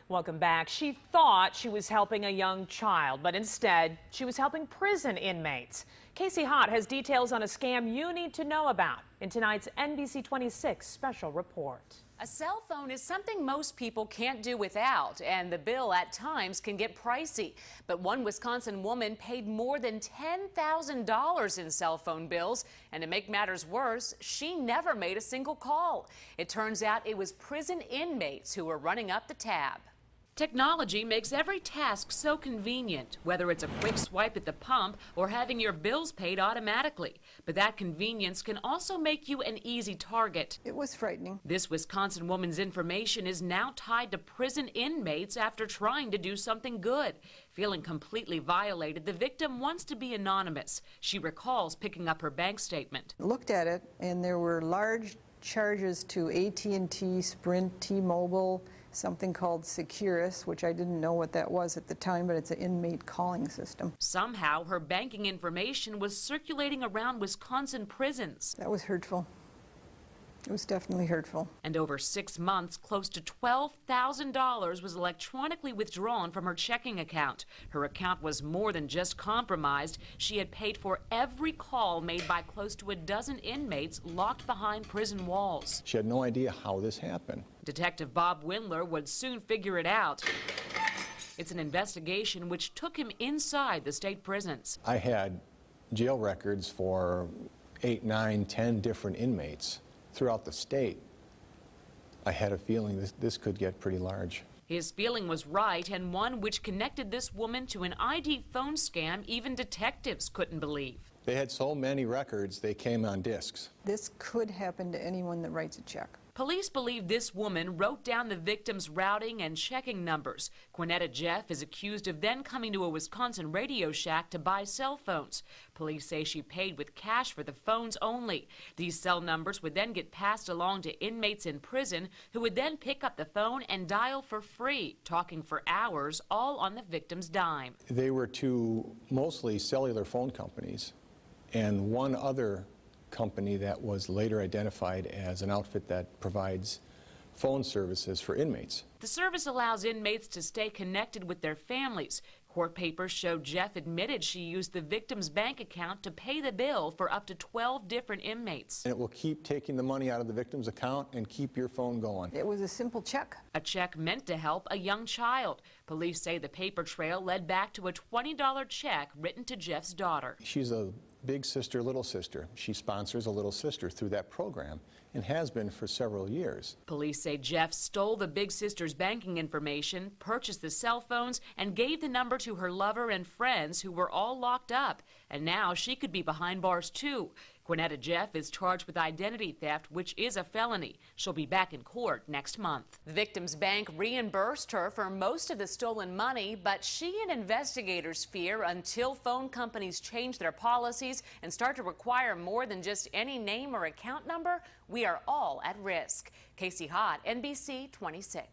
Welcome back. She thought she was helping a young child, but instead she was helping prison inmates. Casey Hott has details on a scam you need to know about in tonight's NBC 26 special report. A cell phone is something most people can't do without, and the bill at times can get pricey. But one Wisconsin woman paid more than $10,000 in cell phone bills, and to make matters worse, she never made a single call. It turns out it was prison inmates who were running up the tab. Technology makes every task so convenient, whether it's a quick swipe at the pump or having your bills paid automatically. But that convenience can also make you an easy target. It was frightening. This Wisconsin woman's information is now tied to prison inmates after trying to do something good. Feeling completely violated, the victim wants to be anonymous. She recalls picking up her bank statement. Looked at it, and there were large charges to AT&T, Sprint, T-Mobile, something called Securus, which I didn't know what that was at the time, but it's an inmate calling system. Somehow, her banking information was circulating around Wisconsin prisons. That was hurtful. It was definitely hurtful. And over 6 months, close to $12,000 was electronically withdrawn from her checking account. Her account was more than just compromised. She had paid for every call made by close to a dozen inmates locked behind prison walls. She had no idea how this happened. Detective Bob Windler would soon figure it out. It's an investigation which took him inside the state prisons. I had jail records for 8, 9, 10 different inmates throughout the state. I had a feeling this could get pretty large. His feeling was right, and one which connected this woman to an ID phone scam even detectives couldn't believe. They had so many records, they came on discs. This could happen to anyone that writes a check. Police believe this woman wrote down the victim's routing and checking numbers. Quinetta Jeff is accused of then coming to a Wisconsin Radio Shack to buy cell phones. Police say she paid with cash for the phones only. These cell numbers would then get passed along to inmates in prison who would then pick up the phone and dial for free, talking for hours, all on the victim's dime. They were to mostly cellular phone companies and one other company that was later identified as an outfit that provides phone services for inmates. The service allows inmates to stay connected with their families. Court papers show Jeff admitted she used the victim's bank account to pay the bill for up to 12 different inmates. And it will keep taking the money out of the victim's account and keep your phone going. It was a simple check. A check meant to help a young child. Police say the paper trail led back to a $20 check written to Jeff's daughter. She's a big sister, little sister. She sponsors a little sister through that program and has been for several years. Police say Jeff stole the big sister's banking information, purchased the cell phones, and gave the number to her lover and friends who were all locked up. And now she could be behind bars too. Quinetta Jeff is charged with identity theft, which is a felony. She'll be back in court next month. The victim's bank reimbursed her for most of the stolen money, but she and investigators fear until phone companies change their policies and start to require more than just any name or account number, we are all at risk. Casey Hott, NBC 26.